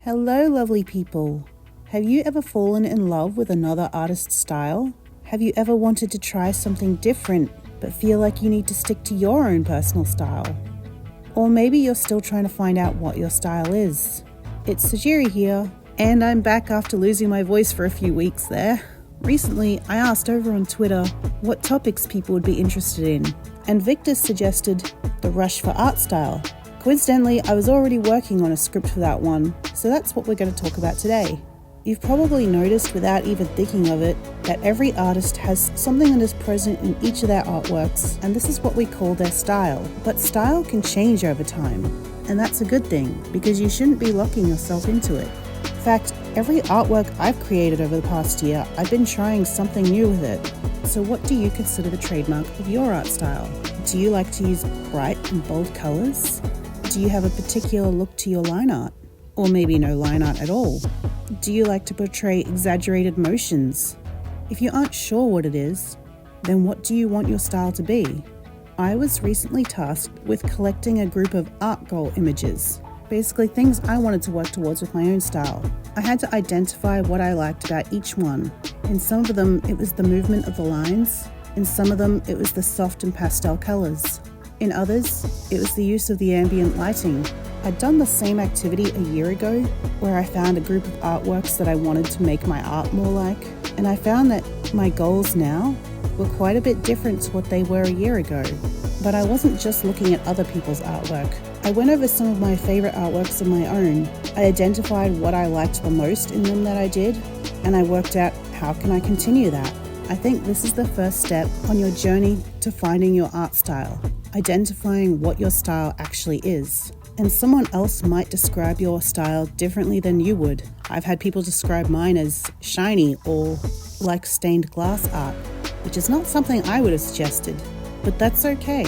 Hello, lovely people. Have you ever fallen in love with another artist's style? Have you ever wanted to try something different but feel like you need to stick to your own personal style? Or maybe you're still trying to find out what your style is. It's Sajiri here, and I'm back after losing my voice for a few weeks there. Recently, I asked over on Twitter what topics people would be interested in, and Victor suggested the rush for art style. Coincidentally, I was already working on a script for that one, so that's what we're going to talk about today. You've probably noticed without even thinking of it that every artist has something that is present in each of their artworks, and this is what we call their style. But style can change over time, and that's a good thing because you shouldn't be locking yourself into it. In fact, every artwork I've created over the past year, I've been trying something new with it. So what do you consider the trademark of your art style? Do you like to use bright and bold colors? Do you have a particular look to your line art? Or maybe no line art at all? Do you like to portray exaggerated motions? If you aren't sure what it is, then what do you want your style to be? I was recently tasked with collecting a group of art goal images, basically things I wanted to work towards with my own style. I had to identify what I liked about each one. In some of them, it was the movement of the lines. In some of them, it was the soft and pastel colors. In others, it was the use of the ambient lighting. I'd done the same activity a year ago, where I found a group of artworks that I wanted to make my art more like, and I found that my goals now were quite a bit different to what they were a year ago. But I wasn't just looking at other people's artwork. I went over some of my favorite artworks of my own. I identified what I liked the most in them that I did, and I worked out how can I continue that. I think this is the first step on your journey to finding your art style. Identifying what your style actually is. And someone else might describe your style differently than you would. I've had people describe mine as shiny or like stained glass art, which is not something I would have suggested. But that's okay,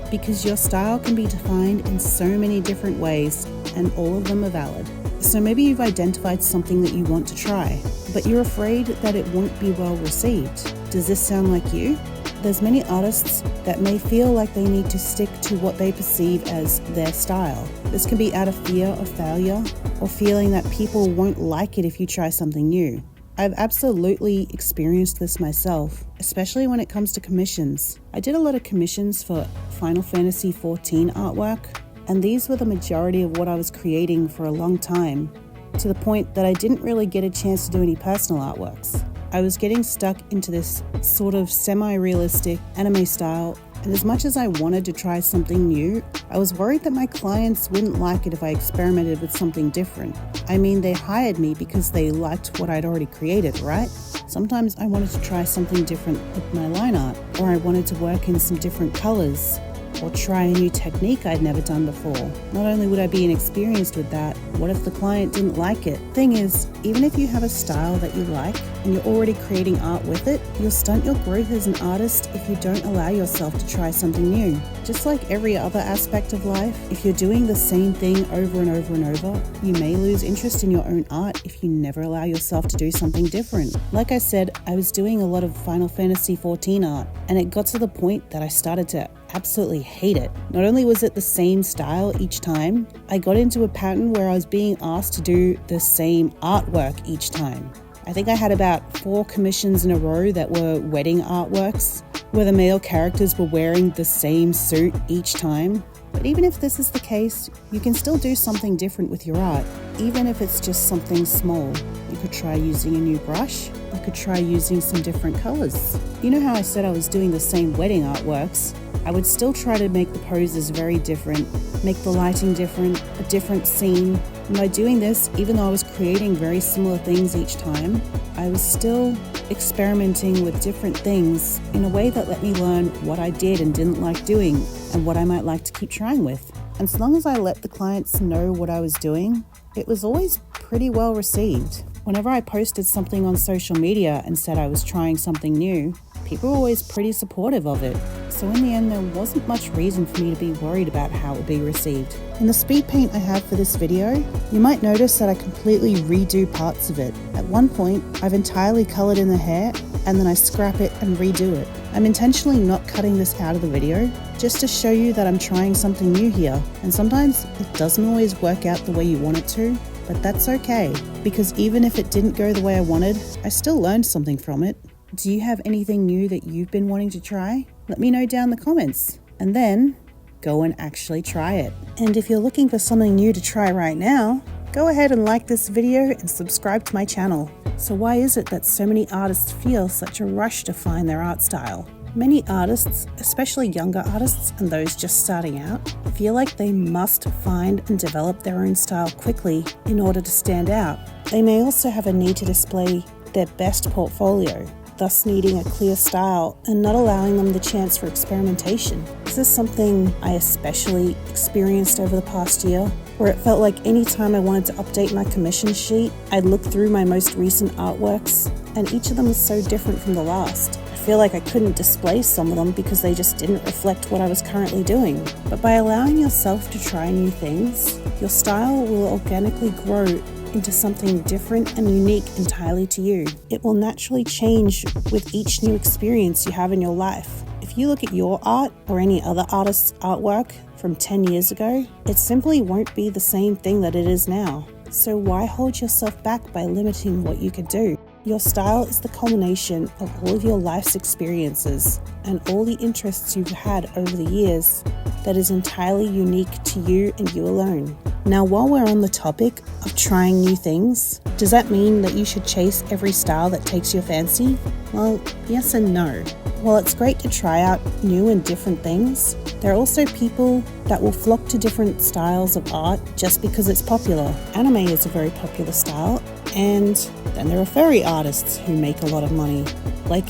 because your style can be defined in so many different ways, and all of them are valid. So maybe you've identified something that you want to try, but you're afraid that it won't be well received. Does this sound like you? There's many artists that may feel like they need to stick to what they perceive as their style. This can be out of fear of failure or feeling that people won't like it if you try something new. I've absolutely experienced this myself, especially when it comes to commissions. I did a lot of commissions for Final Fantasy XIV artwork, and these were the majority of what I was creating for a long time, to the point that I didn't really get a chance to do any personal artworks. I was getting stuck into this sort of semi-realistic anime style, and as much as I wanted to try something new, I was worried that my clients wouldn't like it if I experimented with something different. I mean, they hired me because they liked what I'd already created, right? Sometimes I wanted to try something different with my line art, or I wanted to work in some different colors, or try a new technique I'd never done before. Not only would I be inexperienced with that, what if the client didn't like it? Thing is, even if you have a style that you like and you're already creating art with it, you'll stunt your growth as an artist if you don't allow yourself to try something new. Just like every other aspect of life, if you're doing the same thing over and over and over, you may lose interest in your own art if you never allow yourself to do something different. Like I said, I was doing a lot of Final Fantasy XIV art, and it got to the point that I started to absolutely hate it. Not only was it the same style each time, I got into a pattern where I was being asked to do the same artwork each time. I think I had about 4 commissions in a row that were wedding artworks, where the male characters were wearing the same suit each time. But even if this is the case, you can still do something different with your art, even if it's just something small. You could try using a new brush. You could try using some different colors. You know how I said I was doing the same wedding artworks? I would still try to make the poses very different, make the lighting different, a different scene. And by doing this, even though I was creating very similar things each time, I was still experimenting with different things in a way that let me learn what I did and didn't like doing and what I might like to keep trying with. And so long as I let the clients know what I was doing, it was always pretty well received. Whenever I posted something on social media and said I was trying something new, people were always pretty supportive of it. So in the end, there wasn't much reason for me to be worried about how it would be received. In the speed paint I have for this video, you might notice that I completely redo parts of it. At one point, I've entirely colored in the hair, and then I scrap it and redo it. I'm intentionally not cutting this out of the video, just to show you that I'm trying something new here. And sometimes it doesn't always work out the way you want it to, but that's okay, because even if it didn't go the way I wanted, I still learned something from it. Do you have anything new that you've been wanting to try? Let me know down in the comments, and then go and actually try it. And if you're looking for something new to try right now, go ahead and like this video and subscribe to my channel. So why is it that so many artists feel such a rush to find their art style? Many artists, especially younger artists and those just starting out, feel like they must find and develop their own style quickly in order to stand out. They may also have a need to display their best portfolio, thus needing a clear style and not allowing them the chance for experimentation. This is something I especially experienced over the past year, where it felt like any time I wanted to update my commission sheet, I'd look through my most recent artworks, and each of them was so different from the last. I feel like I couldn't display some of them because they just didn't reflect what I was currently doing. But by allowing yourself to try new things, your style will organically grow into something different and unique entirely to you. It will naturally change with each new experience you have in your life. If you look at your art or any other artist's artwork from 10 years ago, it simply won't be the same thing that it is now. So why hold yourself back by limiting what you can do? Your style is the culmination of all of your life's experiences and all the interests you've had over the years that is entirely unique to you and you alone. Now, while we're on the topic of trying new things, does that mean that you should chase every style that takes your fancy? Well, yes and no. While it's great to try out new and different things, there are also people that will flock to different styles of art just because it's popular. Anime is a very popular style, and then there are furry artists who make a lot of money. Like,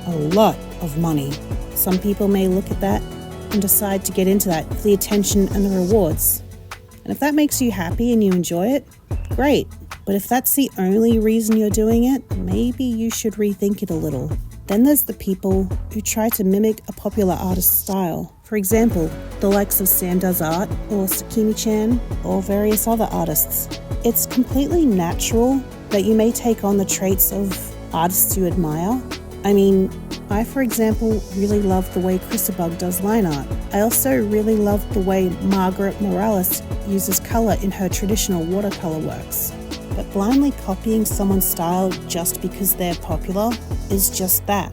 a lot of money. Some people may look at that and decide to get into that for the attention and the rewards. And if that makes you happy and you enjoy it, great. But if that's the only reason you're doing it, maybe you should rethink it a little. Then there's the people who try to mimic a popular artist's style. For example, the likes of Sam Does Art or Sakimi-chan or various other artists. It's completely natural that you may take on the traits of artists you admire. I mean, I, for example, really love the way Chrisabug does line art. I also really love the way Margaret Morales uses colour in her traditional watercolour works. But blindly copying someone's style just because they're popular is just that.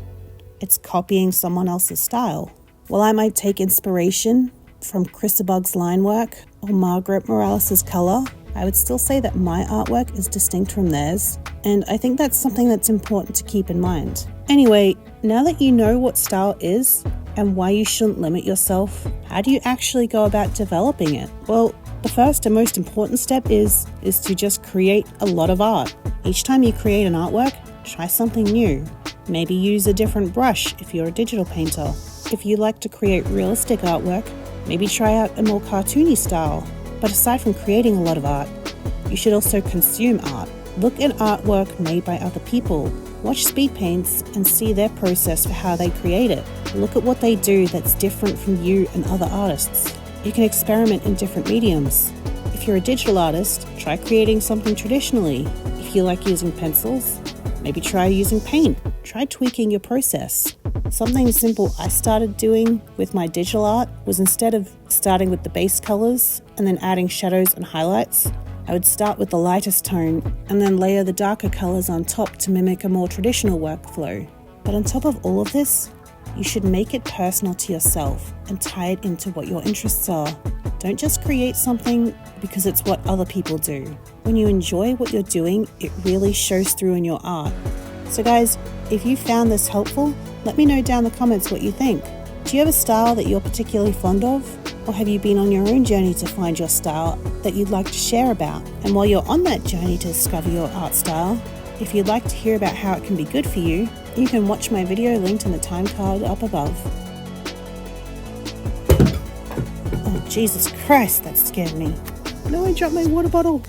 It's copying someone else's style. While I might take inspiration from Chrisabug's line work or Margaret Morales' colour, I would still say that my artwork is distinct from theirs, and I think that's something that's important to keep in mind. Anyway, now that you know what style is and why you shouldn't limit yourself, how do you actually go about developing it? Well, the first and most important step is to just create a lot of art. Each time you create an artwork, try something new. Maybe use a different brush if you're a digital painter. If you like to create realistic artwork, maybe try out a more cartoony style. But aside from creating a lot of art, you should also consume art. Look at artwork made by other people. Watch speed paints and see their process for how they create it. Look at what they do that's different from you and other artists. You can experiment in different mediums. If you're a digital artist, try creating something traditionally. If you like using pencils, maybe try using paint. Try tweaking your process. Something simple I started doing with my digital art was, instead of starting with the base colors and then adding shadows and highlights, I would start with the lightest tone and then layer the darker colors on top to mimic a more traditional workflow. But on top of all of this, you should make it personal to yourself and tie it into what your interests are. Don't just create something because it's what other people do. When you enjoy what you're doing, it really shows through in your art. So guys, if you found this helpful, let me know down in the comments what you think. Do you have a style that you're particularly fond of? Or have you been on your own journey to find your style that you'd like to share about? And while you're on that journey to discover your art style, if you'd like to hear about how it can be good for you, you can watch my video linked in the time card up above. Oh, Jesus Christ, that scared me. No, I dropped my water bottle.